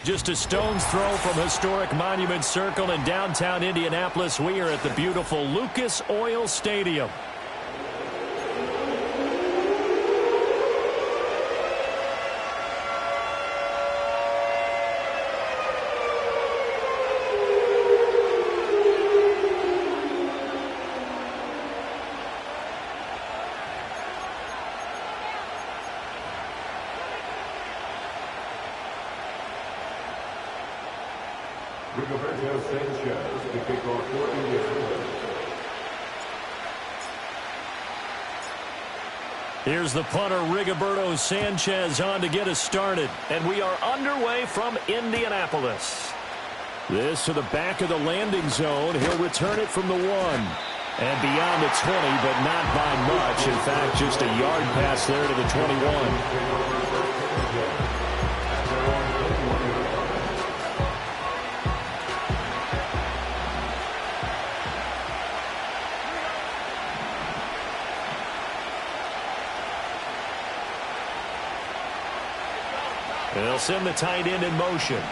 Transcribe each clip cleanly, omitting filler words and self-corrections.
Just a stone's throw from historic Monument Circle in downtown Indianapolis. We are at the beautiful Lucas Oil Stadium. Here's the punter, Rigoberto Sanchez, on to get us started. And we are underway from Indianapolis. This to the back of the landing zone. He'll return it from the 1. And beyond the 20, but not by much. In fact, just a yard pass there to the 21. They'll send the tight end in motion.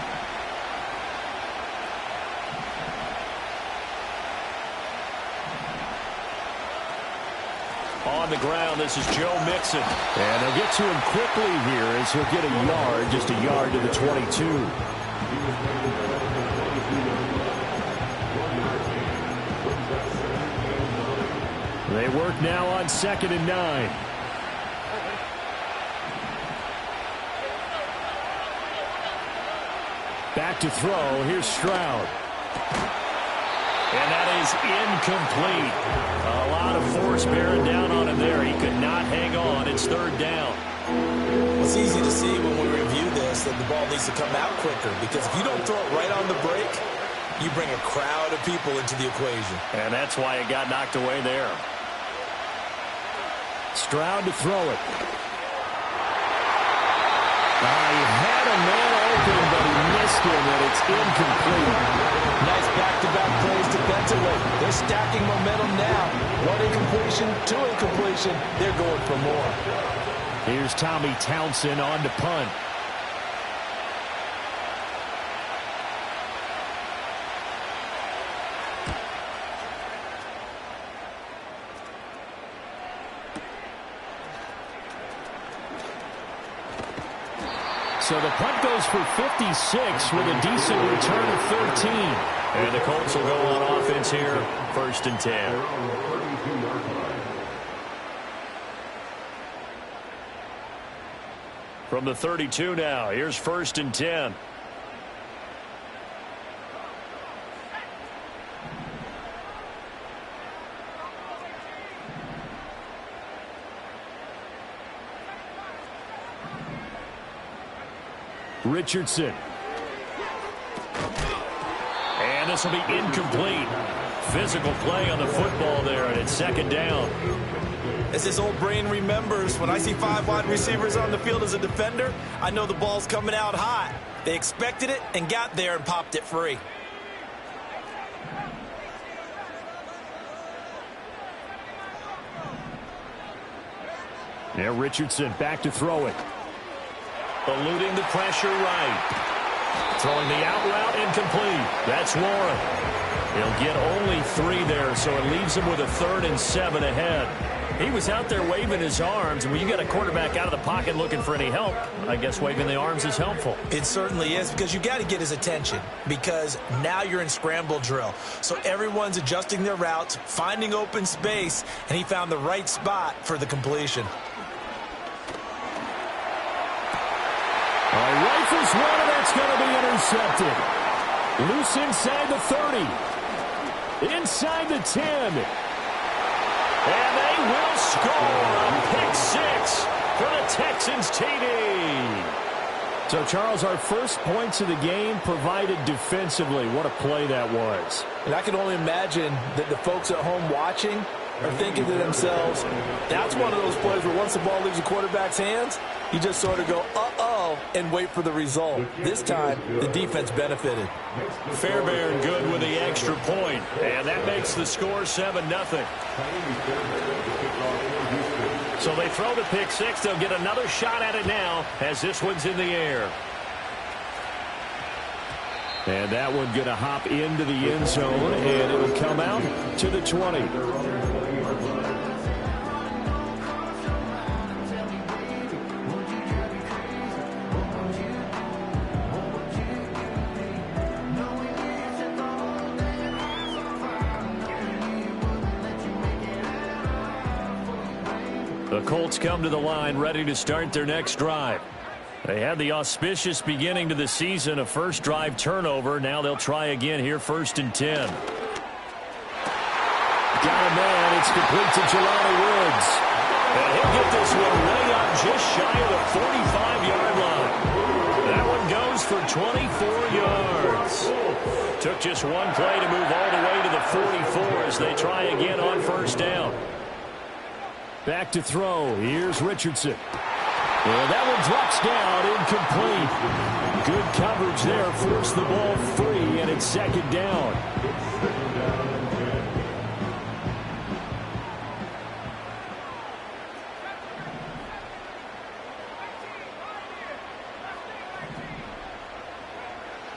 On the ground, this is Joe Mixon. And they'll get to him quickly here as he'll get a yard, just a yard to the 22. They work now on 2nd and 9. Back to throw. Here's Stroud. And that is incomplete. A lot of force bearing down on him there. He could not hang on. It's 3rd down. It's easy to see when we review this that the ball needs to come out quicker, because if you don't throw it right on the break, you bring a crowd of people into the equation. And that's why it got knocked away there. Stroud to throw it. He had a man open, but he missed him, and it's incomplete. Nice back-to-back plays defensively. They're stacking momentum now. 1 incompletion, 2 incompletion. They're going for more. Here's Tommy Townsend on to punt. So the punt goes for 56 with a decent return of 13. And the Colts will go on offense here, 1st and 10. From the 32 now, here's 1st and 10. Richardson. And this will be incomplete. Physical play on the football there, and it's 2nd down. As his old brain remembers, when I see 5 wide receivers on the field as a defender, I know the ball's coming out hot. They expected it and got there and popped it free. Now Richardson back to throw it. Eluding the pressure right. Throwing the out route incomplete. That's Warren. He'll get only 3 there, so it leaves him with a 3rd and 7 ahead. He was out there waving his arms, and when you got a quarterback out of the pocket looking for any help, I guess waving the arms is helpful. It certainly is, because you got to get his attention, because now you're in scramble drill. So everyone's adjusting their routes, finding open space, and he found the right spot for the completion. Rifles one, and that's going to be intercepted. Loose inside the 30. Inside the 10. And they will score a pick 6 for the Texans TD. So, Charles, our first points of the game provided defensively. What a play that was. And I can only imagine that the folks at home watching are thinking to themselves, that's one of those plays where once the ball leaves the quarterback's hands, you just sort of go, uh-oh, and wait for the result. This time, the defense benefited. Fairbairn good with the extra point, and that makes the score 7-0. So they throw the pick 6. They'll get another shot at it now as this one's in the air. And that one going to hop into the end zone, and it'll come out to the 20. The Colts come to the line ready to start their next drive. They had the auspicious beginning to the season, a first drive turnover. Now they'll try again here, 1st and 10. Got a man. It's complete to Jelani Woods. And he'll get this one way up just shy of the 45-yard line. That one goes for 24 yards. Took just one play to move all the way to the 44 as they try again on 1st down. Back to throw. Here's Richardson. And that one drops down, incomplete. Good coverage there, forced the ball free, and it's 2nd down.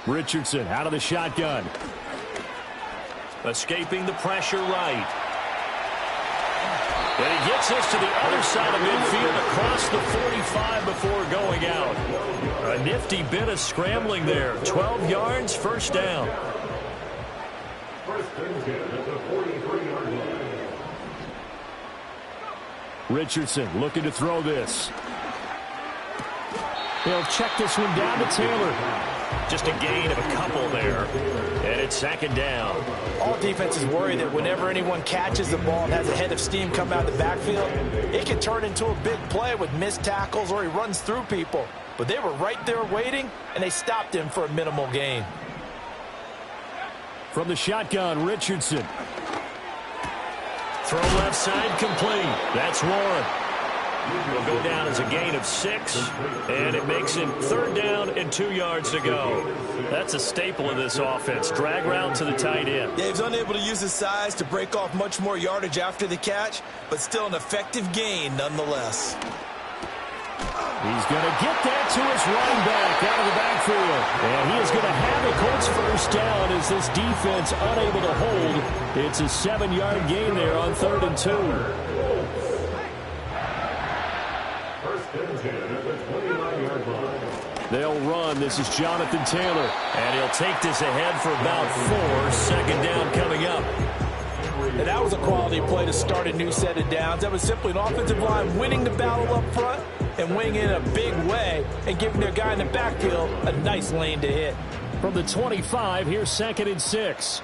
Richardson out of the shotgun. Escaping the pressure right. And he gets us to the other side of midfield across the 45 before going out. A nifty bit of scrambling there. 12 yards, 1st down. Richardson looking to throw this. He'll check this one down to Taylor. Just a gain of a couple there. And it's 2nd down. All defenses worry that whenever anyone catches the ball and has a head of steam come out of the backfield, it can turn into a big play with missed tackles or he runs through people. But they were right there waiting, and they stopped him for a minimal gain. From the shotgun, Richardson. Throw left side complete. That's Warren. Will go down as a gain of 6, and it makes it 3rd down and 2 yards to go. That's a staple of this offense. Drag route to the tight end. Yeah, he was unable to use his size to break off much more yardage after the catch, but still an effective gain nonetheless. He's going to get that to his running back out of the backfield. And he is going to have the Colts 1st down as this defense unable to hold. It's a 7-yard gain there on 3rd and 2. They'll run. This is Jonathan Taylor. And he'll take this ahead for about 4. 2nd down coming up. And that was a quality play to start a new set of downs. That was simply an offensive line winning the battle up front and winning in a big way and giving their guy in the backfield a nice lane to hit. From the 25, here's 2nd and 6.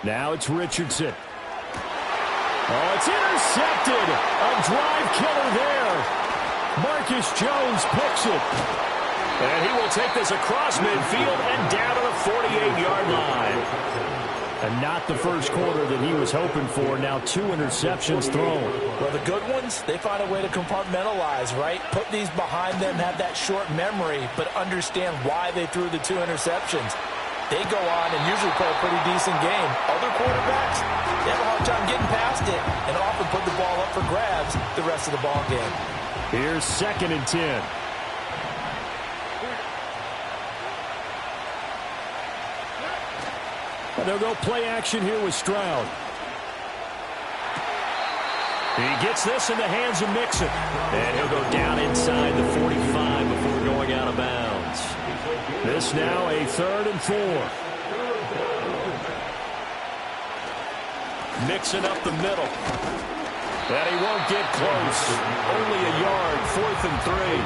Now it's Richardson. Oh, it's intercepted. A drive killer there. Marcus Jones picks it. And he will take this across midfield and down to the 48-yard line. And not the first quarter that he was hoping for. Now 2 interceptions thrown. Well, the good ones, they find a way to compartmentalize, right? Put these behind them, have that short memory, but understand why they threw the 2 interceptions. They go on and usually play a pretty decent game. Other quarterbacks, they have a hard time getting past it and often put the ball up for grabs the rest of the ball game. Here's 2nd and 10. And they'll go play action here with Stroud. He gets this in the hands of Mixon. And he'll go down inside the 45 before going out of bounds. This now a 3rd and 4. Mixon up the middle. And he won't get close. Only a yard, 4th and 3.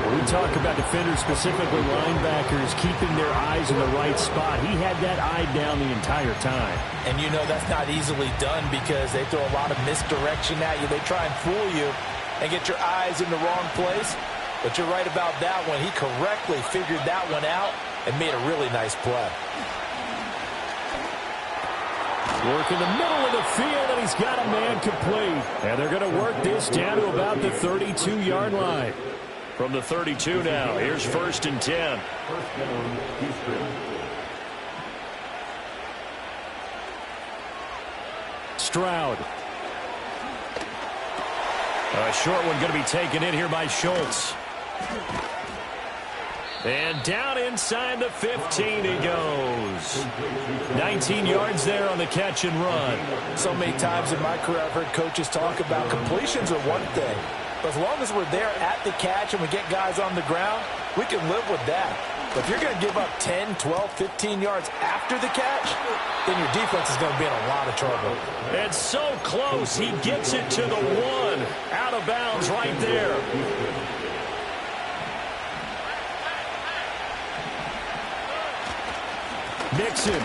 When we talk about defenders, specifically linebackers, keeping their eyes in the right spot, he had that eye down the entire time. And you know that's not easily done because they throw a lot of misdirection at you. They try and fool you and get your eyes in the wrong place. But you're right about that one. He correctly figured that one out and made a really nice play. Work in the middle of the field, and he's got a man complete. And they're going to work this down to about the 32-yard line. From the 32 now, here's 1st and 10. Stroud. A short one going to be taken in here by Schultz. And down inside the 15 he goes. 19 yards there on the catch and run. So many times in my career I've heard coaches talk about completions are one thing. But as long as we're there at the catch and we get guys on the ground, we can live with that. But if you're going to give up 10, 12, 15 yards after the catch, then your defense is going to be in a lot of trouble. It's so close. He gets it to the 1. Out of bounds right there. Nixon.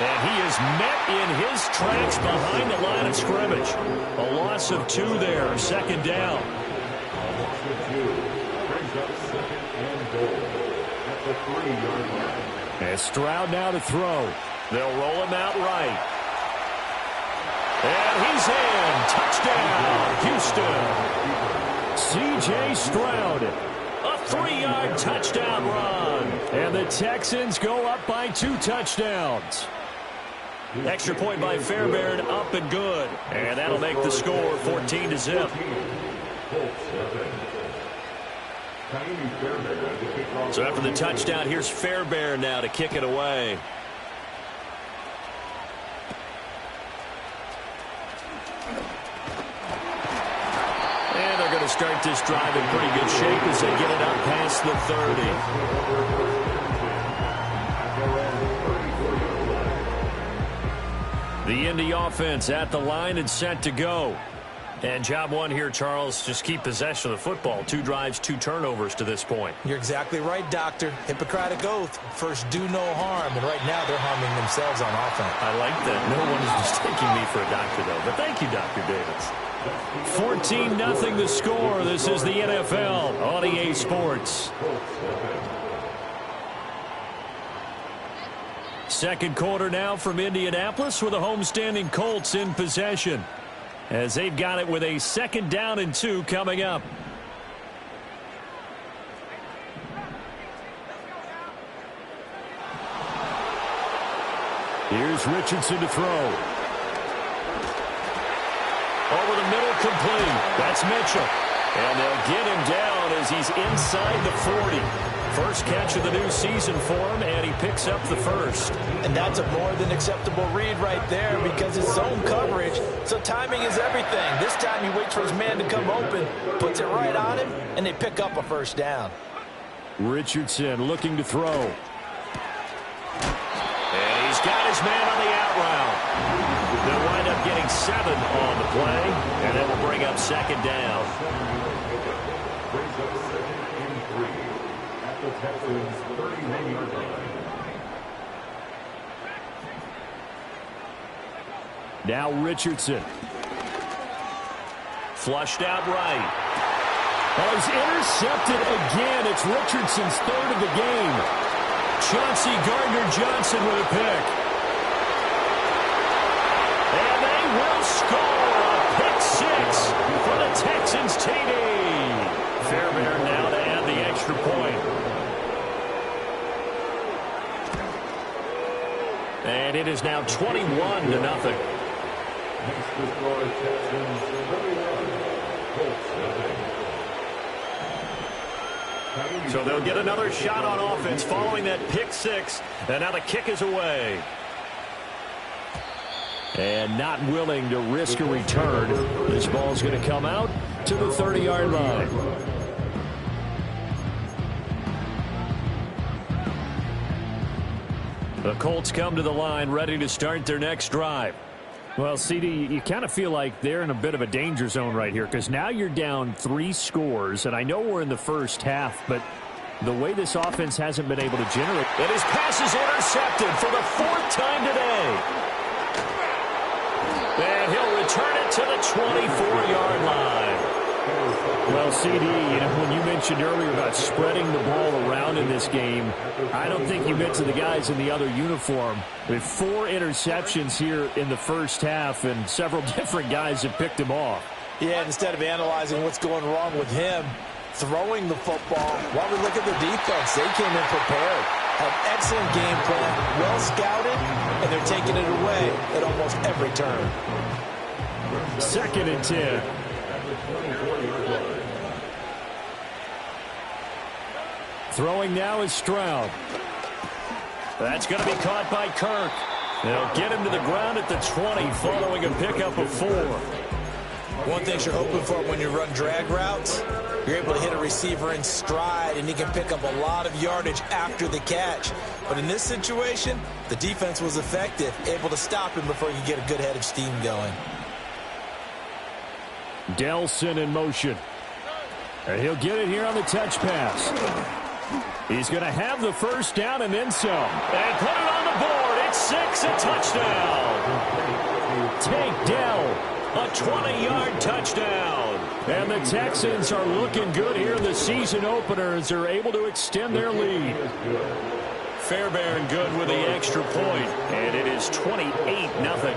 And he is met in his tracks behind the line of scrimmage. A loss of 2 there. Second down. And Stroud now to throw. They'll roll him out right. And he's in. Touchdown, Houston. C.J. Stroud. A 3-yard touchdown run. And the Texans go up by 2 touchdowns. Extra point by Fairbairn, up and good. And that'll make the score 14-0. So after the touchdown, here's Fairbairn now to kick it away. And they're going to start this drive in pretty good shape as they get it up past the 30. The Indy offense at the line and set to go. And job one here, Charles, just keep possession of the football. 2 drives, 2 turnovers to this point. You're exactly right, Doctor. Hippocratic oath. First, do no harm. And right now, they're harming themselves on offense. I like that. No one is mistaking me for a doctor, though. But thank you, Dr. Davis. 14-0 the score. This is the NFL on EA Sports. Second quarter now from Indianapolis with the homestanding Colts in possession, as they've got it with a 2nd down and 2 coming up. Here's Richardson to throw. Over the middle, complete. That's Mitchell. And they'll get him down as he's inside the 40. First catch of the new season for him, and he picks up the first. And that's a more than acceptable read right there because it's zone coverage, so timing is everything. This time he waits for his man to come open, puts it right on him, and they pick up a first down. Richardson looking to throw. And he's got his man on the out route. They'll wind up getting 7 on the play, and that will bring up 2nd down. Now Richardson. Flushed out right. Oh, he's intercepted again. It's Richardson's 3rd of the game. Chauncey Gardner-Johnson with a pick. And they will score a pick 6 for the Texans TD. Fairbairn now to add the extra point. And it is now 21-0. So they'll get another shot on offense following that pick 6. And now the kick is away. And not willing to risk a return. This ball's going to come out to the 30-yard line. The Colts come to the line ready to start their next drive. Well, CD, you kind of feel like they're in a bit of a danger zone right here because now you're down 3 scores, and I know we're in the first half, but the way this offense hasn't been able to generate. And his pass is intercepted for the 4th time today. And he'll return it to the 24-yard line. Well, CD, when you mentioned earlier about spreading the ball around in this game, I don't think you meant to the guys in the other uniform. With 4 interceptions here in the first half, and several different guys have picked him off. Yeah, instead of analyzing what's going wrong with him, throwing the football, while we look at the defense, they came in prepared. Have excellent game plan, well scouted, and they're taking it away at almost every turn. 2nd and 10. Throwing now is Stroud. That's going to be caught by Kirk. They'll get him to the ground at the 20 following a pickup of 4. One thing you're hoping for when you run drag routes, you're able to hit a receiver in stride, and he can pick up a lot of yardage after the catch. But in this situation, the defense was effective, able to stop him before you get a good head of steam going. Delson in motion. And he'll get it here on the touch pass. He's going to have the first down and then some. And put it on the board. It's 6, a touchdown. Tank Dell, a 20-yard touchdown. And the Texans are looking good here in the season opener as they're able to extend their lead. Fairbairn good with the extra point. And it is 28-0.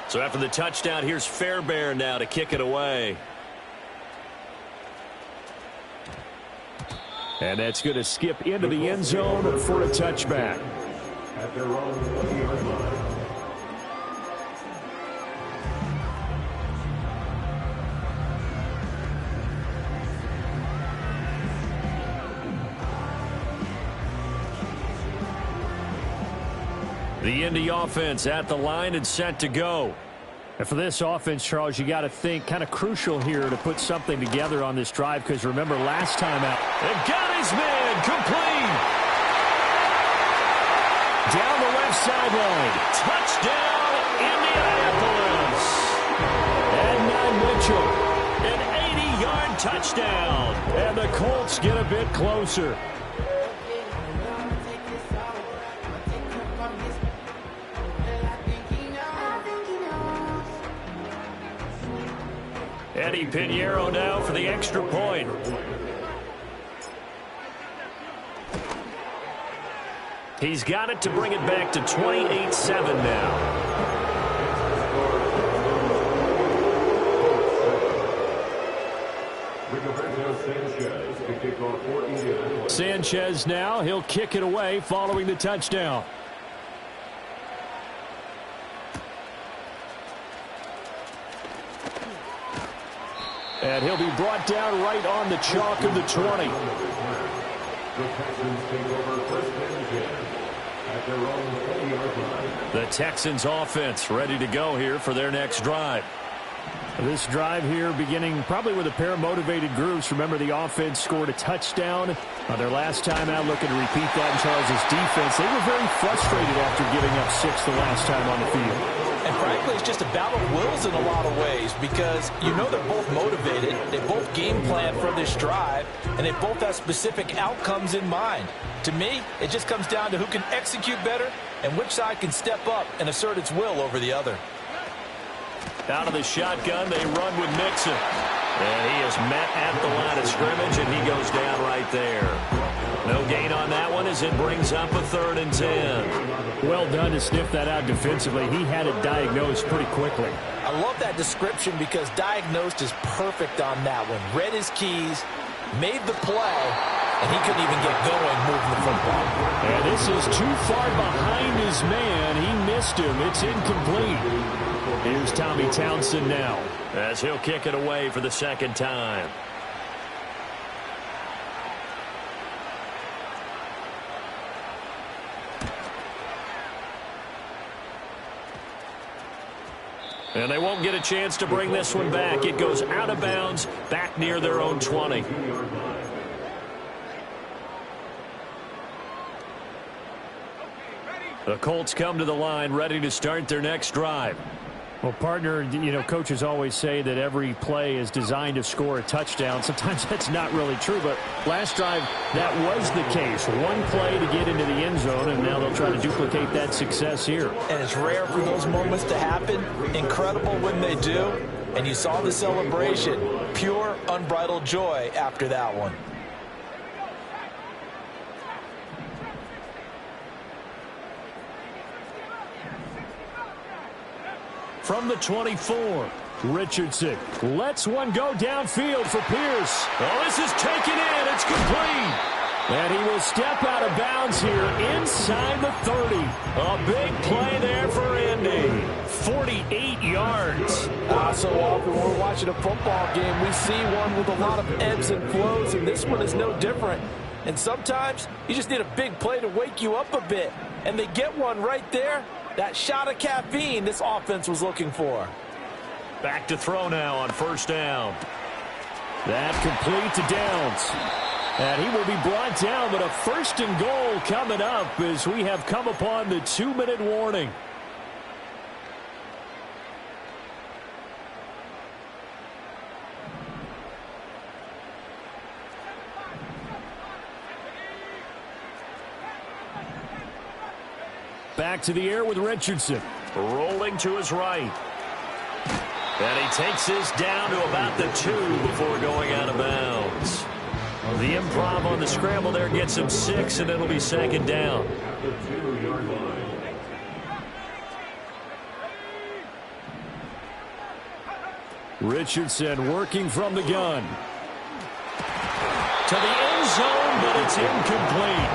So after the touchdown, here's Fairbairn now to kick it away. And that's going to skip into the end zone for a touchback. At their own 20-yard line. The Indy offense at the line and set to go. And for this offense, Charles, you got to think kind of crucial here to put something together on this drive, because remember last time out, they've got his man complete. Down the left sideline. Touchdown, Indianapolis. And Mitchell, an 80-yard touchdown. And the Colts get a bit closer. Eddie Pinheiro now for the extra point. He's got it to bring it back to 28-7 now. Sanchez now, he'll kick it away following the touchdown. And he'll be brought down right on the chalk of the 20. The Texans offense ready to go here for their next drive. This drive here beginning probably with a pair of motivated groups. Remember, the offense scored a touchdown on their last time out, looking to repeat that in Charles's defense. They were very frustrated after giving up 6 the last time on the field. And frankly, it's just a battle of wills in a lot of ways, because you know they're both motivated, they both game plan for this drive, and they both have specific outcomes in mind. To me, it just comes down to who can execute better and which side can step up and assert its will over the other. Out of the shotgun, they run with Mixon. And he is met at the line of scrimmage, and he goes down right there. No gain on that one as it brings up a 3rd and 10. Well done to sniff that out defensively. He had it diagnosed pretty quickly. I love that description, because diagnosed is perfect on that one. Read his keys, made the play, and he couldn't even get going moving the football. And this is too far behind his man. He missed him. It's incomplete. Here's Tommy Townsend now as he'll kick it away for the 2nd time. And they won't get a chance to bring this one back. It goes out of bounds back near their own 20. The Colts come to the line ready to start their next drive. Well, partner, you know, coaches always say that every play is designed to score a touchdown. Sometimes that's not really true, but last drive, that was the case. One play to get into the end zone, and now they'll try to duplicate that success here. And it's rare for those moments to happen. Incredible when they do. And you saw the celebration. Pure, unbridled joy after that one. From the 24, Richardson lets one go downfield for Pierce. Oh, this is taken in. It's complete. And he will step out of bounds here inside the 30. A big play there for Indy. 48 yards. So often when we're watching a football game, we see one with a lot of ebbs and flows, and this one is no different. And sometimes you just need a big play to wake you up a bit. And they get one right there. That shot of caffeine this offense was looking for. Back to throw now on first down. That complete to Downs. And he will be brought down, but a first and goal coming up as we have come upon the 2-minute warning. Back to the air with Richardson. Rolling to his right. And he takes this down to about the 2 before going out of bounds. The improv on the scramble there gets him 6, and it'll be second down. Richardson working from the gun. To the end zone, but it's incomplete.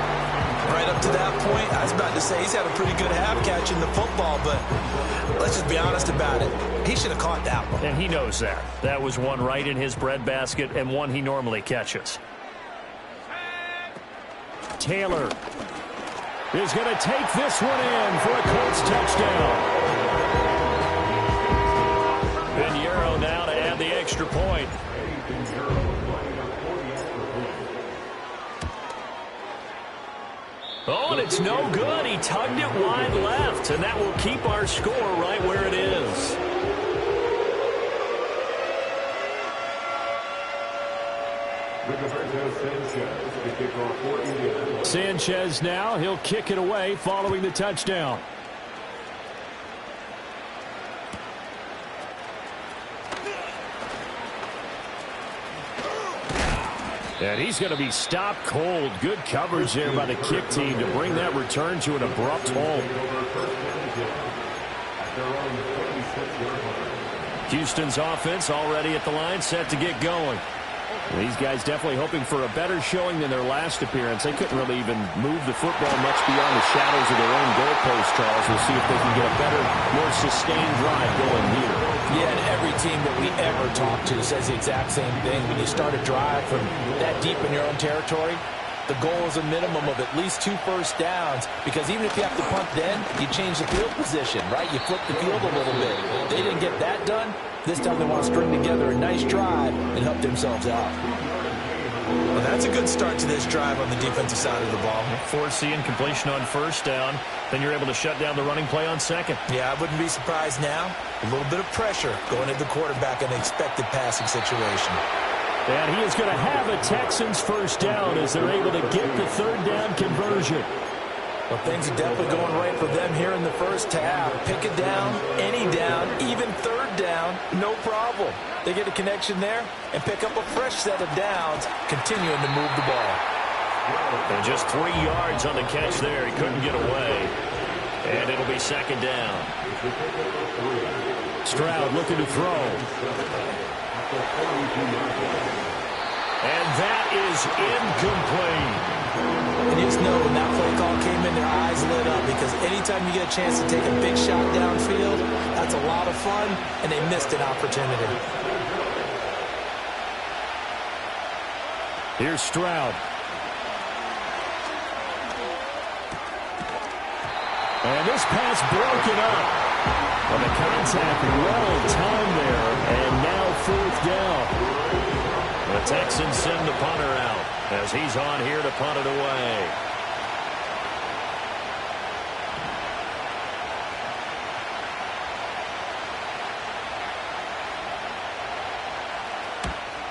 Right up to that point, I was about to say he's had a pretty good half catching the football, but let's just be honest about it. He should have caught that one. And he knows that. That was one right in his breadbasket and one he normally catches. Taylor is going to take this one in for a Colts touchdown. Pinheiro now to add the extra point. Oh, and it's no good. He tugged it wide left, and that will keep our score right where it is. Sanchez now, he'll kick it away following the touchdown. And he's going to be stopped cold. Good coverage there by the kick team to bring that return to an abrupt halt. Houston's offense already at the line, set to get going. These guys definitely hoping for a better showing than their last appearance. They couldn't really even move the football much beyond the shadows of their own goalpost, Charles. We'll see if they can get a better, more sustained drive going here. Yeah, and every team that we ever talk to says the exact same thing. When you start a drive from that deep in your own territory, the goal is a minimum of at least 2 first downs, because even if you have to punt then, you change the field position, right? You flip the field a little bit. They didn't get that done. This time they want to string together a nice drive and help themselves out. Well, that's a good start to this drive on the defensive side of the ball. Forcing completion on first down. Then you're able to shut down the running play on second. Yeah, I wouldn't be surprised now. A little bit of pressure going at the quarterback in an expected passing situation. And he is going to have a Texans first down as they're able to get the third down conversion. Well, things are definitely going right for them here in the first half. Pick it down, any down, even third down, no problem. They get a connection there and pick up a fresh set of downs, continuing to move the ball. And just 3 yards on the catch there. He couldn't get away. And it'll be second down. Stroud looking to throw. And that is incomplete. And you just know when that play call came in, their eyes lit up, because anytime you get a chance to take a big shot downfield, that's a lot of fun, and they missed an opportunity. Here's Stroud. And this pass broken up. Well, the contact well timed there, and now fourth down. The Texans send the punter out as he's on here to punt it away.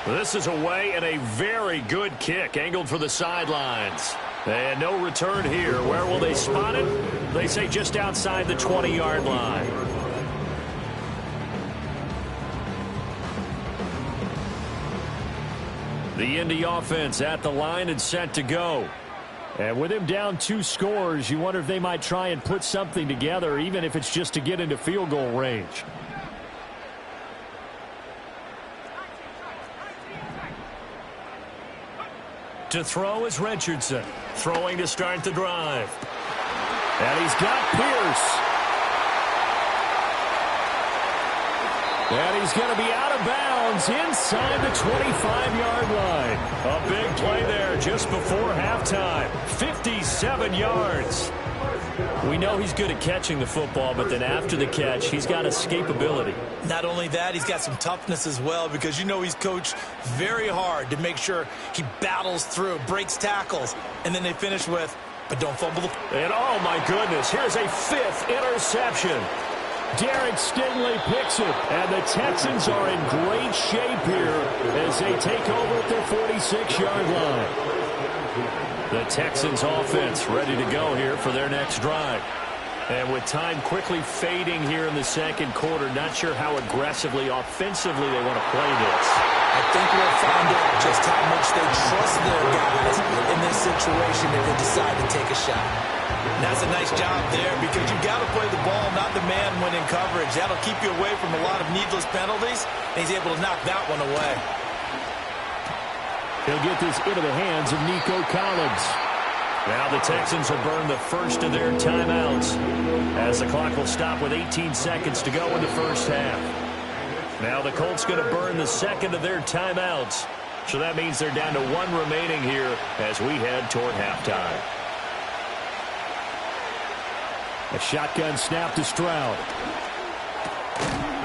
This is away, and a very good kick angled for the sidelines. And no return here. Where will they spot it? They say just outside the 20-yard line. The Indy offense at the line and set to go. And with him down 2 scores, you wonder if they might try and put something together, even if it's just to get into field goal range. To throw is Richardson. Throwing to start the drive. And he's got Pierce. And he's going to be out of bounds inside the 25-yard line. A big play there just before halftime. 57 yards. We know he's good at catching the football, but then after the catch, he's got escapability. Not only that, he's got some toughness as well, because you know he's coached very hard to make sure he battles through, breaks tackles, and then they finish with, but don't fumble. And oh my goodness, here's a fifth interception. Derek Stingley picks it, and the Texans are in great shape here as they take over at their 46-yard line. The Texans offense ready to go here for their next drive. And with time quickly fading here in the second quarter, not sure how aggressively, offensively they want to play this. I think we'll find out just how much they trust their guys in this situation if they decide to take a shot. And that's a nice job there, because you've got to play the ball, not the man when in coverage. That'll keep you away from a lot of needless penalties, and he's able to knock that one away. He'll get this into the hands of Nico Collins. Now the Texans will burn the first of their timeouts as the clock will stop with 18 seconds to go in the first half. Now the Colts going to burn the second of their timeouts. So that means they're down to one remaining here as we head toward halftime. A shotgun snap to Stroud.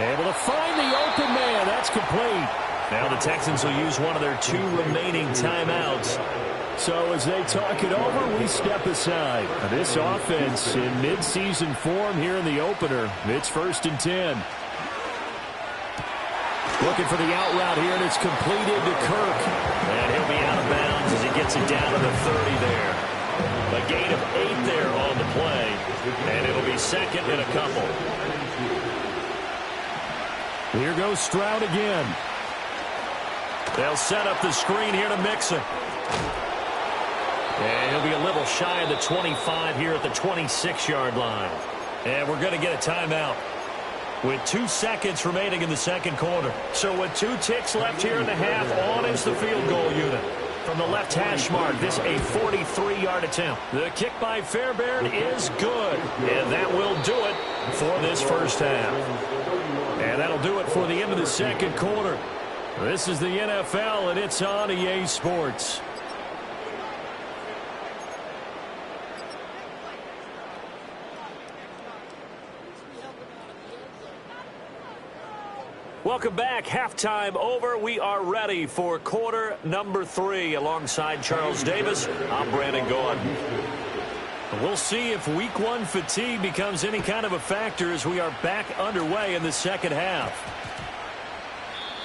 Able to find the open man. That's complete. Now the Texans will use one of their two remaining timeouts. So as they talk it over, we step aside. This offense in midseason form here in the opener. It's 1st and 10. Looking for the out route here, and it's completed to Kirk. And he'll be out of bounds as he gets it down to the 30 there. A gain of 8 there on the play. And it'll be second and a couple. Here goes Stroud again. They'll set up the screen here to Mixon. And he'll be a little shy of the 25 here at the 26-yard line. And we're going to get a timeout with 2 seconds remaining in the second quarter. So with 2 ticks left here in the half, on is the field goal unit. From the left hash mark, this a 43-yard attempt. The kick by Fairbairn is good. And that will do it for this first half. And that'll do it for the end of the second quarter. This is the NFL, and it's on EA Sports. Welcome back. Halftime over. We are ready for quarter number 3. Alongside Charles Davis, I'm Brandon Gaudin. We'll see if week 1 fatigue becomes any kind of a factor as we are back underway in the second half.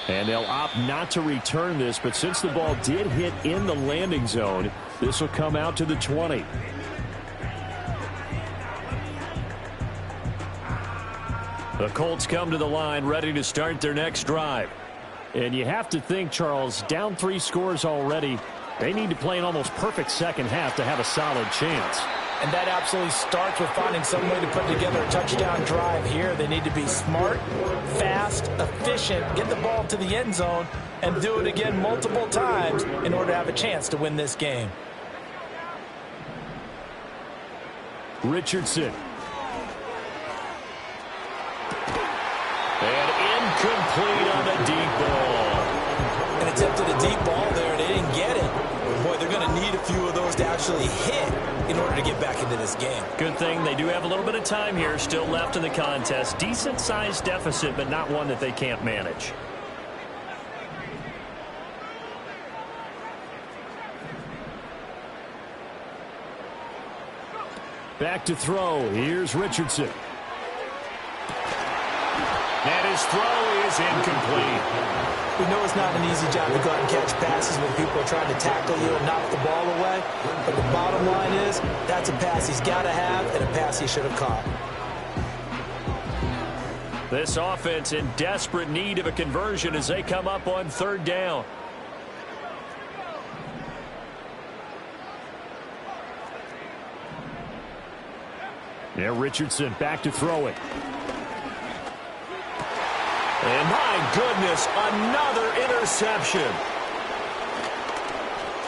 And they'll opt not to return this, but since the ball did hit in the landing zone, this will come out to the 20. The Colts come to the line ready to start their next drive. And you have to think, Charles, down 3 scores already, they need to play an almost perfect second half to have a solid chance. And that absolutely starts with finding some way to put together a touchdown drive here. They need to be smart, fast, efficient, get the ball to the end zone, and do it again multiple times in order to have a chance to win this game. Richardson. And incomplete on the deep ball. An attempt at a deep ball there, they didn't get it. Boy, they're going to need a few of those to actually hit in order to get back into this game. Good thing they do have a little bit of time here still left in the contest. Decent-sized deficit, but not one that they can't manage. Back to throw. Here's Richardson. And his throw is incomplete. We know it's not an easy job to go out and catch passes when people are trying to tackle you and knock the ball away. But the bottom line is, that's a pass he's got to have and a pass he should have caught. This offense in desperate need of a conversion as they come up on 3rd down. Yeah, Richardson back to throw it. And my goodness, another interception.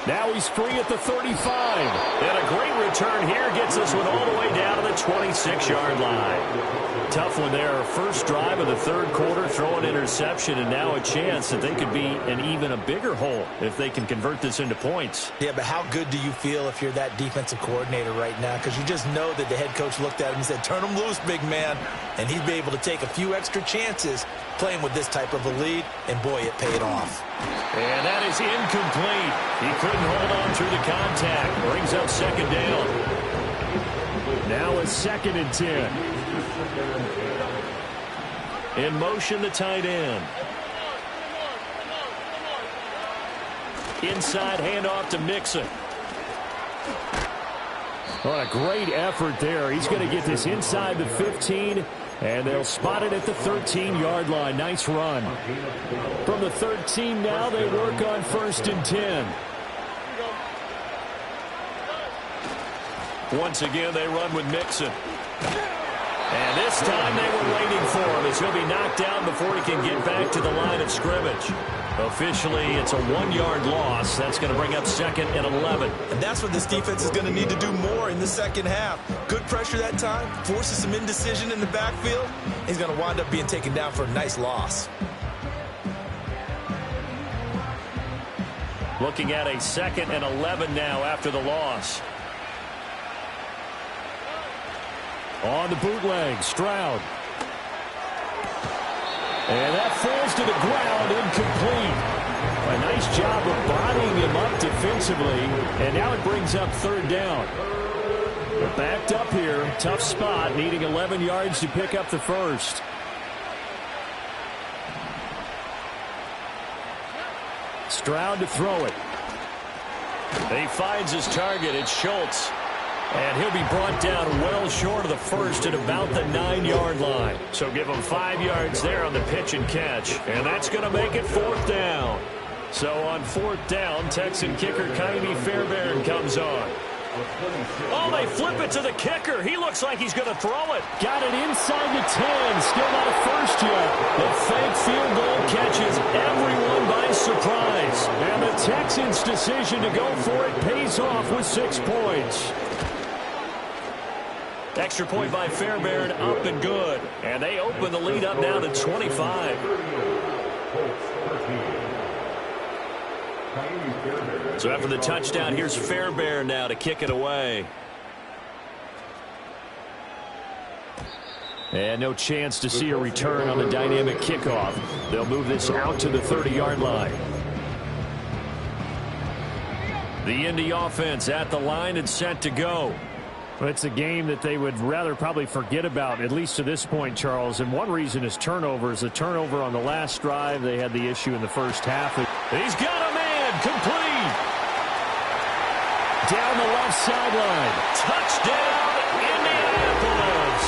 Now he's free at the 35. And a great return here gets this one all the way down to the 26-yard line. Tough one there. First drive of the third quarter, throw an interception, and now a chance that they could be in even a bigger hole if they can convert this into points. Yeah, but how good do you feel if you're that defensive coordinator right now? Because you just know that the head coach looked at him and said, turn him loose, big man. And he'd be able to take a few extra chances playing with this type of a lead, and boy, it paid off. And that is incomplete. He couldn't hold on through the contact. Brings up second down. Now a 2nd and 10. In motion, the tight end. Inside handoff to Mixon. What a great effort there. He's going to get this inside the 15, and they'll spot it at the 13-yard line. Nice run. From the 13 now, they work on 1st and 10. Once again, they run with Mixon. And this time they were waiting for him as he'll be knocked down before he can get back to the line of scrimmage. Officially, it's a 1-yard loss. That's going to bring up 2nd and 11. And that's what this defense is going to need to do more in the second half. Good pressure that time, forces some indecision in the backfield. He's going to wind up being taken down for a nice loss. Looking at a 2nd and 11 now after the loss. On the bootleg, Stroud. And that falls to the ground, incomplete. A nice job of bodying him up defensively, and now it brings up 3rd down. They're backed up here, tough spot, needing 11 yards to pick up the first. Stroud to throw it. He finds his target, it's Schultz. And he'll be brought down well short of the first at about the 9-yard line. So give him 5 yards there on the pitch and catch. And that's going to make it 4th down. So on 4th down, Texan kicker Kylie Fairbairn comes on. Oh, they flip it to the kicker. He looks like he's going to throw it. Got it inside the 10. Still not a first yet. The fake field goal catches everyone by surprise. And the Texans' decision to go for it pays off with 6 points. Extra point by Fairbairn, up and good. And they open the lead up now to 25. So after the touchdown, here's Fairbairn now to kick it away. And no chance to see a return on the dynamic kickoff. They'll move this out to the 30-yard line. The Indy offense at the line and set to go. Well, it's a game that they would rather probably forget about, at least to this point, Charles. And one reason is turnovers. A turnover on the last drive. They had the issue in the first half. He's got a man complete. Down the left sideline. Touchdown, Indianapolis.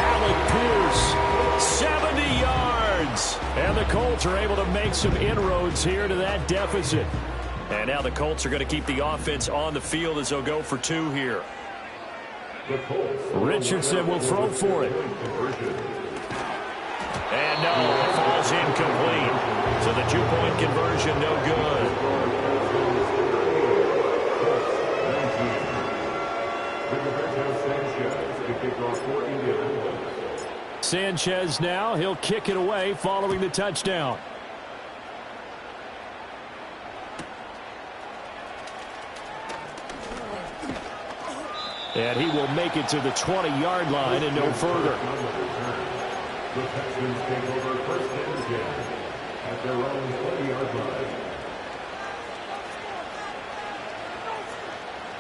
Alec Pierce, 70 yards. And the Colts are able to make some inroads here to that deficit. And now the Colts are going to keep the offense on the field as they'll go for 2 here. Richardson will throw for it. And no, it falls incomplete. So the 2-point conversion, no good. Sanchez now, he'll kick it away following the touchdown. And he will make it to the 20-yard line and no further. The Texans take over 1st and 10 at their own 20-yard line.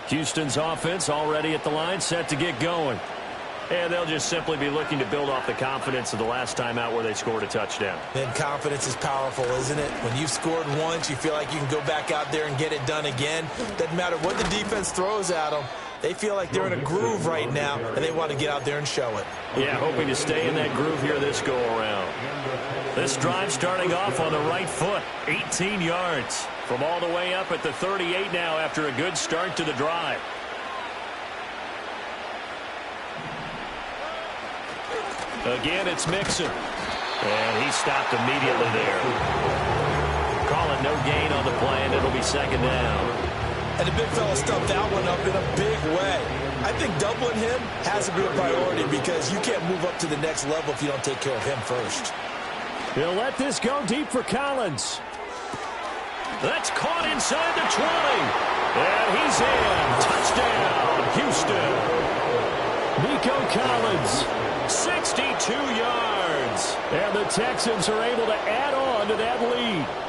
Houston's offense already at the line, set to get going. And they'll just simply be looking to build off the confidence of the last time out where they scored a touchdown. And confidence is powerful, isn't it? When you've scored once, you feel like you can go back out there and get it done again. Doesn't matter what the defense throws at them. They feel like they're in a groove right now, and they want to get out there and show it. Yeah, hoping to stay in that groove here this go-around. This drive starting off on the right foot, 18 yards. From all the way up at the 38 now after a good start to the drive. Again, it's Mixon. And he stopped immediately there. Call it no gain on the play, and it'll be 2nd down. And the big fella stuffed that one up in a big way. I I think doubling him has to be a priority because you can't move up to the next level if you don't take care of him first. He'll let this go deep for Collins. That's caught inside the 20. And he's in. Touchdown, Houston. Nico Collins, 62 yards. And the Texans are able to add on to that lead.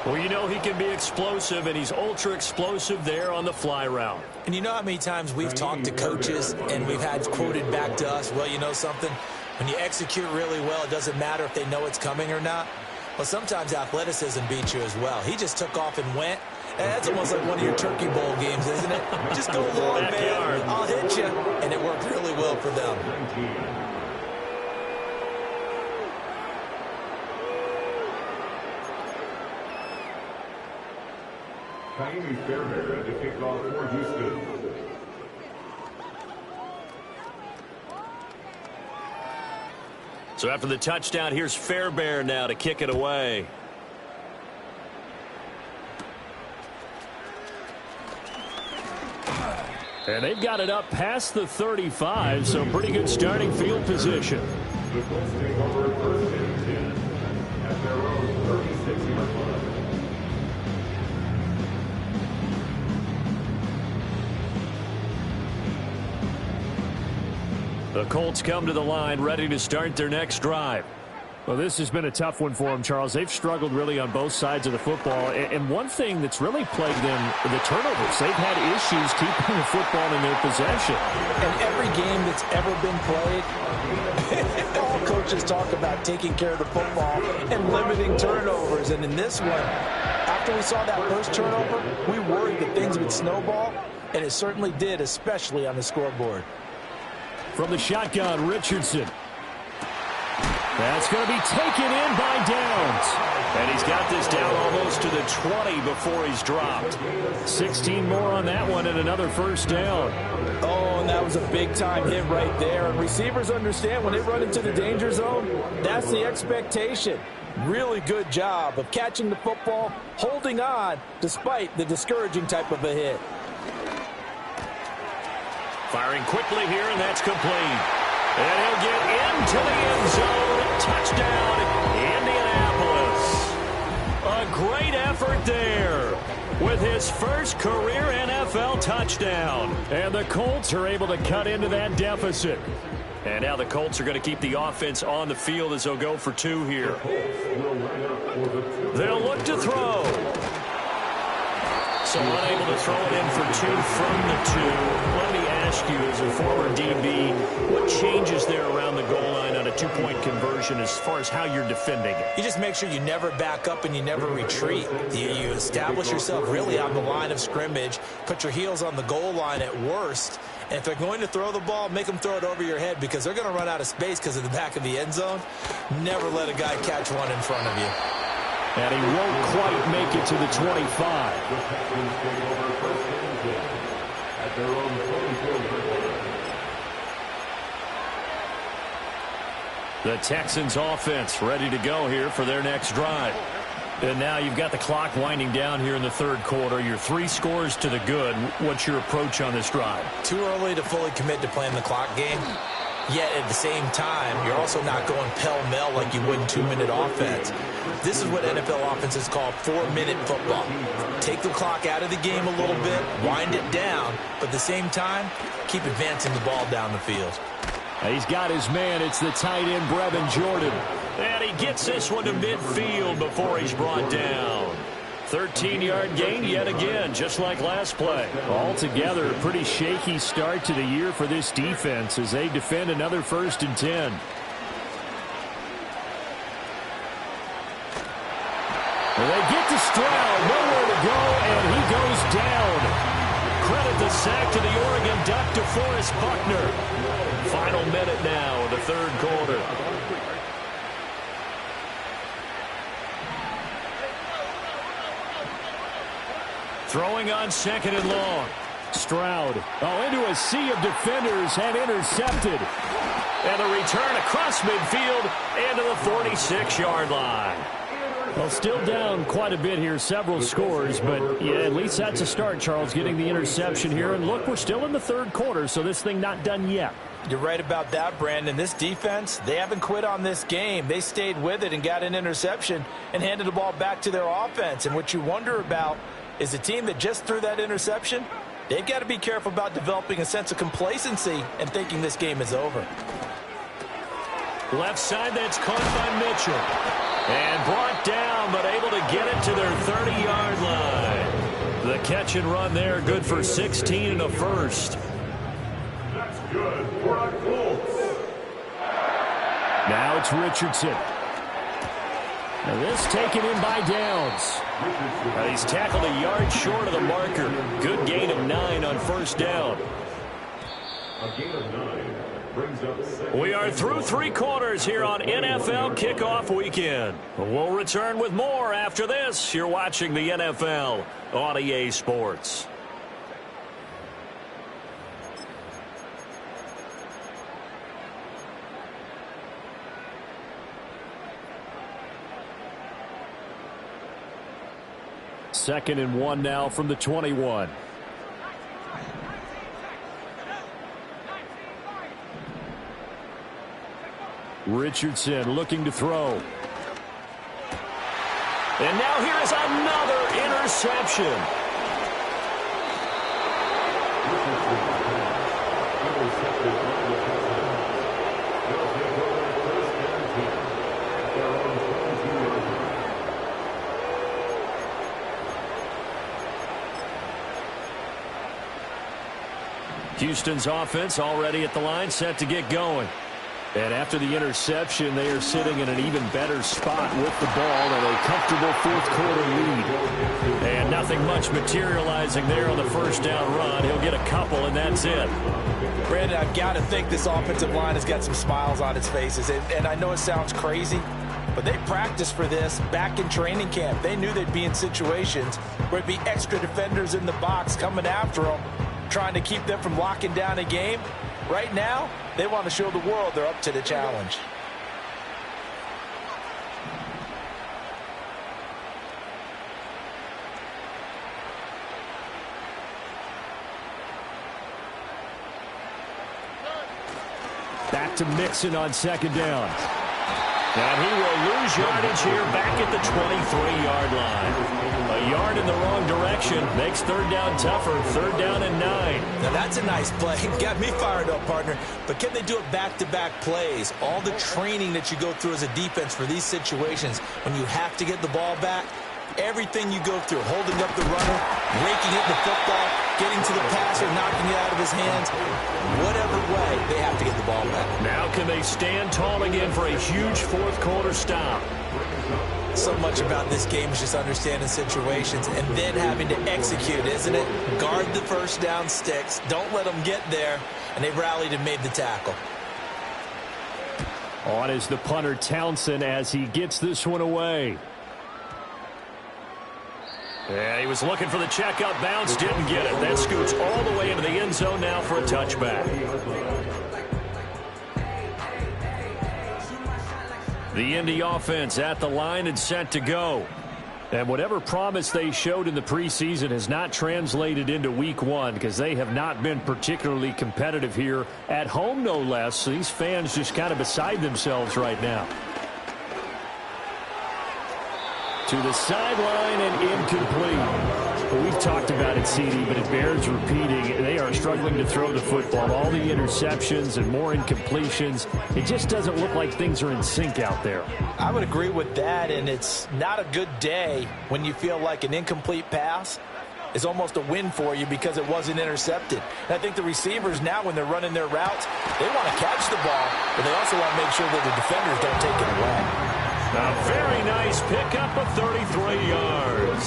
Well, you know he can be explosive, and he's ultra-explosive there on the fly route. And you know how many times we've talked to coaches and we've had quoted back to us, well, you know something? When you execute really well, it doesn't matter if they know it's coming or not. Well, sometimes athleticism beats you as well. He just took off and went. And that's almost like one of your Turkey Bowl games, isn't it? Just go long, man. I'll hit you. And it worked really well for them. Fairbairn to kick off for Houston. So after the touchdown, here's Fairbairn now to kick it away. And they've got it up past the 35, so pretty good starting field position. The Colts take over first and 10 at their own 36-yard line. The Colts come to the line ready to start their next drive. Well, this has been a tough one for them, Charles. They've struggled really on both sides of the football. And one thing that's really plagued them, the turnovers. They've had issues keeping the football in their possession. And every game that's ever been played, all coaches talk about taking care of the football and limiting turnovers. And in this one, after we saw that first turnover, we worried that things would snowball, and it certainly did, especially on the scoreboard. From the shotgun, Richardson. That's going to be taken in by Downs. And he's got this down almost to the 20 before he's dropped. 16 more on that one and another first down. Oh, and that was a big-time hit right there. And receivers understand when they run into the danger zone, that's the expectation. Really good job of catching the football, holding on, despite the discouraging type of a hit. Firing quickly here, and that's complete. And he'll get into the end zone. Touchdown, Indianapolis. A great effort there with his first career NFL touchdown. And the Colts are able to cut into that deficit. And now the Colts are going to keep the offense on the field as they'll go for two here. They'll look to throw. So unable to throw it in for two from the two. Let me ask you, as a former DB, what changes there around the goal line on a two-point conversion as far as how you're defending it? You just make sure you never back up and you never retreat. You establish yourself really on the line of scrimmage, put your heels on the goal line at worst, and if they're going to throw the ball, make them throw it over your head because they're going to run out of space because of the back of the end zone. Never let a guy catch one in front of you. And he won't quite make it to the 25. The Texans take over first and 10 at their own 24-yard line. The Texans offense ready to go here for their next drive. And now you've got the clock winding down here in the third quarter. You're 3 scores to the good. What's your approach on this drive? Too early to fully commit to playing the clock game. Yet at the same time, you're also not going pell-mell like you would in 2-minute offense. This is what NFL offenses call 4-minute football. Take the clock out of the game a little bit, wind it down, but at the same time, keep advancing the ball down the field. He's got his man. It's the tight end, Brevin Jordan. And he gets this one to midfield before he's brought down. 13-yard gain yet again, just like last play. Altogether, a pretty shaky start to the year for this defense as they defend another 1st and 10. Well, they get to Stroud, nowhere to go, and he goes down. Credit the sack to the Oregon Duck to Forrest Buckner. Final minute now of the third quarter. Throwing on 2nd and long. Stroud, into a sea of defenders and intercepted. And a return across midfield and to the 46-yard line. Well, still down quite a bit here, several scores, but yeah, at least that's a start, Charles, getting the interception here. And look, we're still in the third quarter, so this thing not done yet. You're right about that, Brandon. This defense, they haven't quit on this game. They stayed with it and got an interception and handed the ball back to their offense. And what you wonder about is the team that just threw that interception, they've got to be careful about developing a sense of complacency and thinking this game is over. Left side, that's caught by Mitchell. And brought down, but able to get it to their 30-yard line. The catch and run there, good for 16 and a first. That's good for a Colts. Now it's Richardson. Now this taken in by Downs. He's tackled a yard short of the marker. Good gain of 9 on first down. A gain of 9. We are through 3 quarters here on NFL Kickoff Weekend. We'll return with more after this. You're watching the NFL on EA Sports. Second and 1 now from the 21. Richardson looking to throw. And now here is another interception. Houston's offense already at the line, set to get going. And after the interception, they are sitting in an even better spot with the ball and a comfortable fourth-quarter lead. And nothing much materializing there on the first down run. He'll get a couple, and that's it. Brandon, I've got to think this offensive line has got some smiles on its faces. And I know it sounds crazy, but they practiced for this back in training camp. They knew they'd be in situations where it'd be extra defenders in the box coming after them, trying to keep them from locking down a game. Right now, they want to show the world they're up to the challenge. Back to Mixon on second down. And he will lose yardage here back at the 23-yard line. A yard in the wrong direction makes third down tougher. Third down and 9. Now that's a nice play. Got me fired up, partner. But can they do it back-to-back plays? All the training that you go through as a defense for these situations, when you have to get the ball back, everything you go through, holding up the runner, raking it the football, getting to the passer, knocking it out of his hands, whatever way, they have to get the ball back. Now can they stand tall again for a huge fourth-quarter stop? So much about this game is just understanding situations and then having to execute, isn't it? Guard the first down sticks. Don't let them get there. And they rallied and made the tackle. On is the punter, Townsend, as he gets this one away. Yeah, he was looking for the checkout bounce, didn't get it. That scoots all the way into the end zone now for a touchback. The Indy offense at the line and set to go. And whatever promise they showed in the preseason has not translated into week 1 because they have not been particularly competitive here at home, no less. So these fans just kind of beside themselves right now. To the sideline and incomplete. Well, we've talked about it, CD, but it bears repeating. They are struggling to throw the football. All the interceptions and more incompletions. It just doesn't look like things are in sync out there. I would agree with that, and it's not a good day when you feel like an incomplete pass is almost a win for you because it wasn't intercepted. And I think the receivers now, when they're running their routes, they want to catch the ball, but they also want to make sure that the defenders don't take it away. A very nice pickup of 33 yards.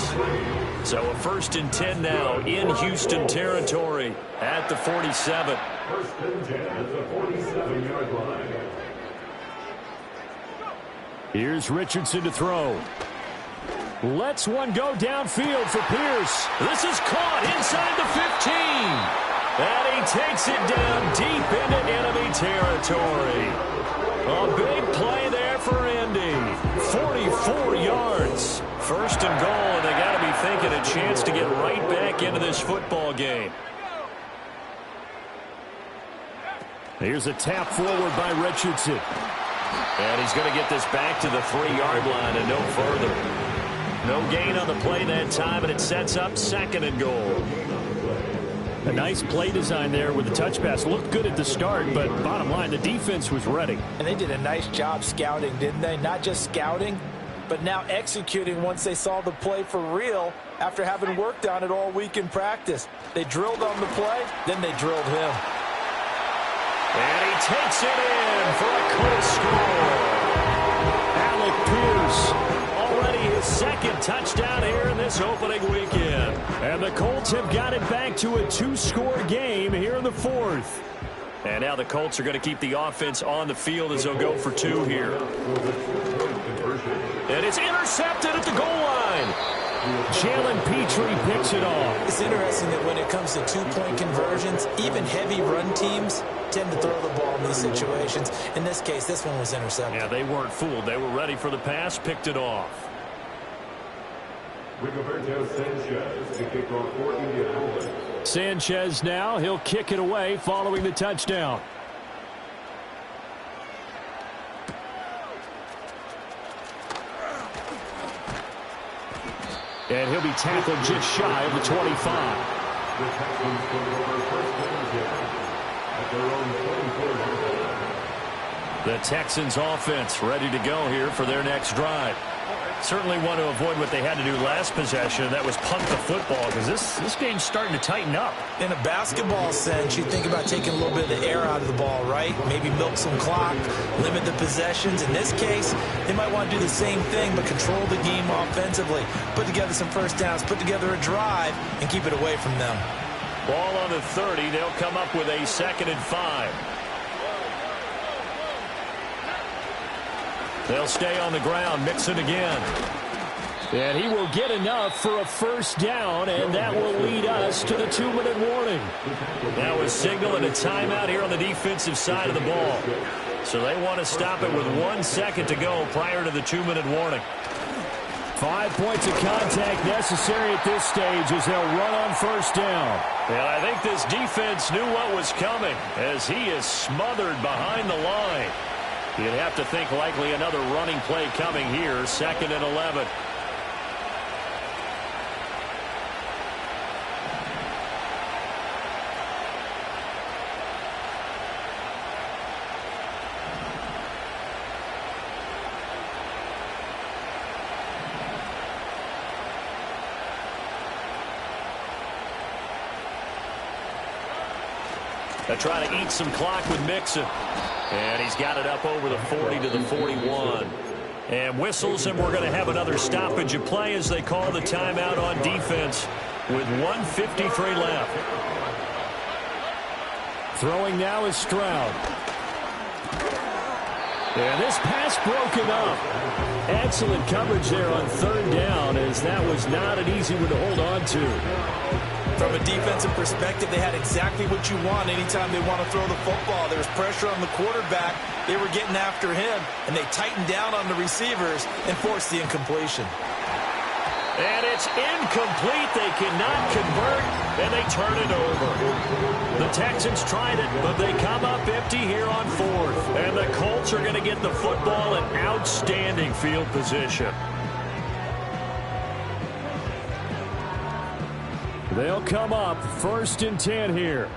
So a 1st and 10 now in Houston territory at the 47. 1st and 10 at the 47-yard line. Here's Richardson to throw. Lets one go downfield for Pierce. This is caught inside the 15. And he takes it down deep into enemy territory. A big play there for Indy. 44 yards. back into this football game. Here's a tap forward by Richardson. And he's going to get this back to the 3-yard line and no further. No gain on the play that time, and it sets up 2nd and goal. A nice play design there with the touch pass. Looked good at the start, but bottom line, the defense was ready. And they did a nice job scouting, didn't they? Not just scouting, but now executing once they saw the play for real after having worked on it all week in practice. They drilled on the play, then they drilled him. And he takes it in for a quick score. Alec Pierce, already his 2nd touchdown here in this opening weekend. And the Colts have got it back to a 2-score game here in the 4th. And now the Colts are going to keep the offense on the field as they'll go for 2 here. And it's intercepted at the goal line. Jalen Petrie picks it off. It's interesting that when it comes to 2-point conversions, even heavy run teams tend to throw the ball in these situations. In this case, this one was intercepted. Yeah, they weren't fooled. They were ready for the pass, picked it off. Sanchez now, he'll kick it away following the touchdown. And he'll be tackled just shy of the 25. The Texans go over 1st and 10 at their own 24-yard line. The Texans offense ready to go here for their next drive. Certainly want to avoid what they had to do last possession, and that was punt the football, because this game's starting to tighten up. In a basketball sense, you think about taking a little bit of the air out of the ball, right? Maybe milk some clock, limit the possessions. In this case, they might want to do the same thing, but control the game offensively. Put together some first downs, put together a drive, and keep it away from them. Ball on the 30. They'll come up with a 2nd and 5. They'll stay on the ground, Mixon again. And he will get enough for a first down, and that will lead us to the 2-minute warning. That was signal and a timeout here on the defensive side of the ball. So they want to stop it with 1 second to go prior to the 2-minute warning. 5 points of contact necessary at this stage as they'll run on first down. And I think this defense knew what was coming as he is smothered behind the line. You'd have to think likely another running play coming here, 2nd and 11. They're trying to eat some clock with Mixon. And he's got it up over the 40 to the 41. And whistles, and we're going to have another stoppage of play as they call the timeout on defense with 1:53 left. Throwing now is Stroud. And this pass broken up. Excellent coverage there on 3rd down, as that was not an easy one to hold on to. From a defensive perspective, they had exactly what you want anytime they want to throw the football. There was pressure on the quarterback. They were getting after him, and they tightened down on the receivers and forced the incompletion. And it's incomplete. They cannot convert, and they turn it over. The Texans tried it, but they come up empty here on 4th. And the Colts are going to get the football in outstanding field position. They'll come up 1st and 10 here.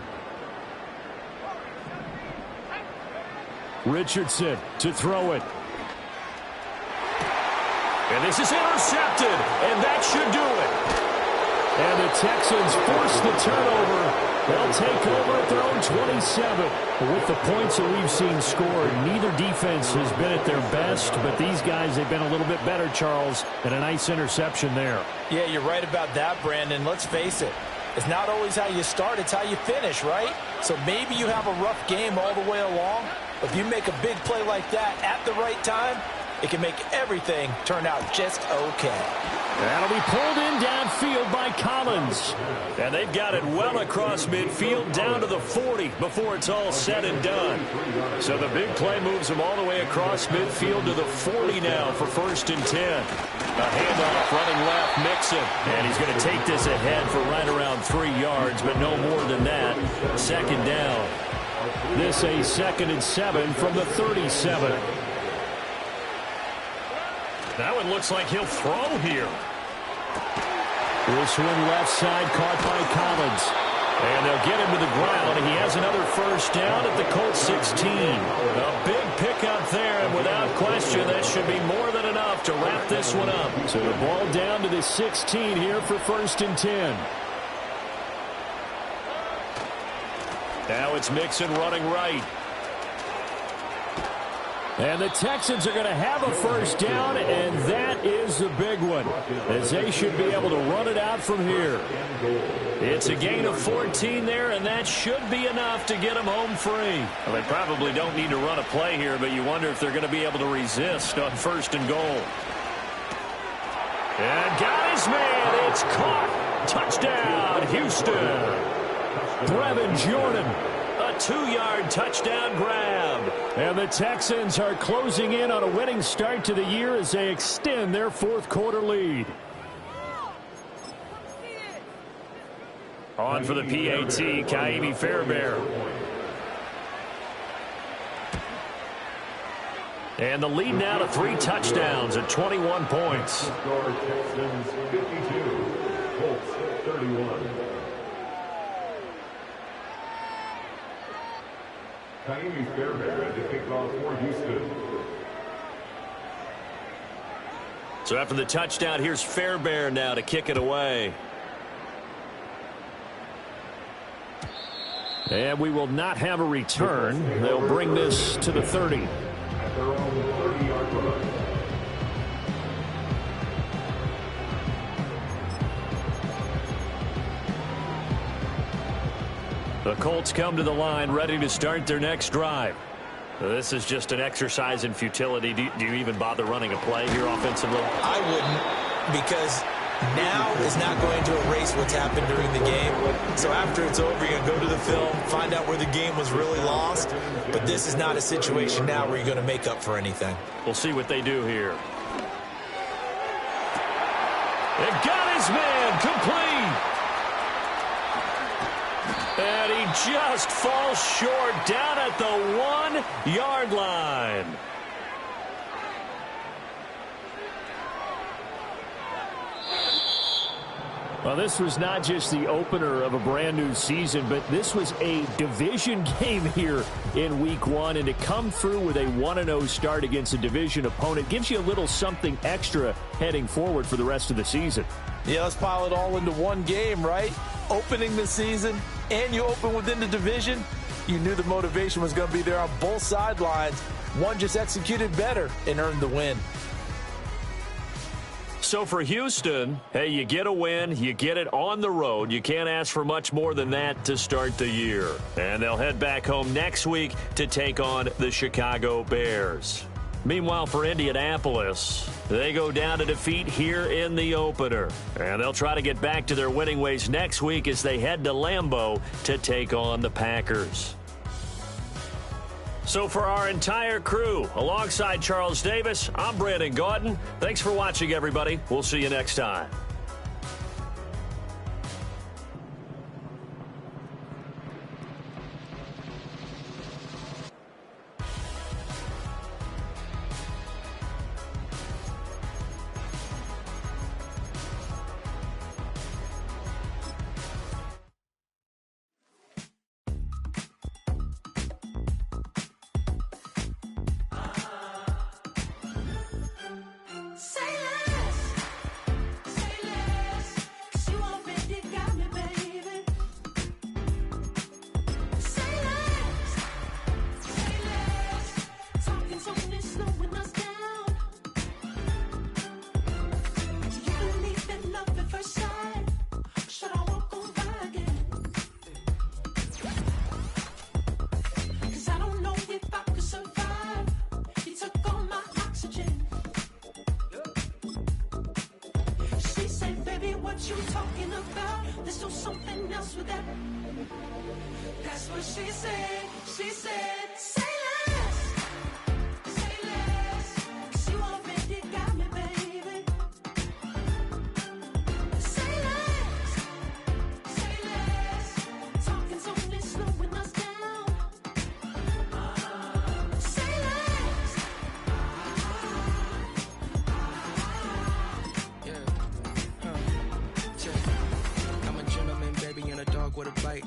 Richardson to throw it. And this is intercepted, and that should do it. And the Texans force the turnover. They'll take over at their own 27. With the points that we've seen scored, neither defense has been at their best, but these guys have been a little bit better, Charles, and a nice interception there. Yeah, you're right about that, Brandon. Let's face it. It's not always how you start, it's how you finish, right? So maybe you have a rough game all the way along, but if you make a big play like that at the right time, it can make everything turn out just okay. That'll be pulled in downfield by Collins. And they've got it well across midfield down to the 40 before it's all said and done. So the big play moves them all the way across midfield to the 40 now for 1st and 10. A handoff running left, Mixon. And he's going to take this ahead for right around 3 yards, but no more than that. 2nd down. This a 2nd and 7 from the 37. That one looks like he'll throw here. This one left side caught by Collins. And they'll get him to the ground. He has another 1st down at the Colts 16. A big pickup there, and without question, that should be more than enough to wrap this one up. So the ball down to the 16 here for 1st and 10. Now it's Mixon running right. And the Texans are going to have a 1st down, and that is the big one, as they should be able to run it out from here. It's a gain of 14 there, and that should be enough to get them home free. Well, they probably don't need to run a play here, but you wonder if they're going to be able to resist on 1st and goal. And got his man. It's caught. Touchdown, Houston. Brevin Jordan. A 2-yard touchdown grab. And the Texans are closing in on a winning start to the year as they extend their 4th quarter lead. On for the PAT, Kaimi Fairbairn. And the lead now to 3 touchdowns at 21 points. Texans 52, Colts 31. Kaimi Fairbairn to kick off for Houston. So after the touchdown, here's Fairbairn now to kick it away. And we will not have a return. They'll bring this to the 30. At their own 30-yard line. The Colts come to the line ready to start their next drive. This is just an exercise in futility. Do you even bother running a play here offensively? I wouldn't, because now is not going to erase what's happened during the game. So after it's over, you're going to go to the film, find out where the game was really lost. But this is not a situation now where you're going to make up for anything. We'll see what they do here. They got his man complete. And he just falls short down at the 1-yard line. Well, this was not just the opener of a brand new season, but this was a division game here in week 1. And to come through with a 1-0 start against a division opponent gives you a little something extra heading forward for the rest of the season. Yeah, let's pile it all into one game, right? Opening the season, and you open within the division. You knew the motivation was going to be there on both sidelines. One just executed better and earned the win. So for Houston, hey, you get a win, you get it on the road. You can't ask for much more than that to start the year. And they'll head back home next week to take on the Chicago Bears. Meanwhile, for Indianapolis, they go down to defeat here in the opener. And they'll try to get back to their winning ways next week as they head to Lambeau to take on the Packers. So for our entire crew, alongside Charles Davis, I'm Brandon Gaudin. Thanks for watching, everybody. We'll see you next time. what you talking about. Let's do something else with that. That's what she said. She said, say less. Say less. 'Cause you already got me, baby. Say less. Say less. Talking's only slowing us down. Say less. I'm a gentleman, baby, and a dog with a bite.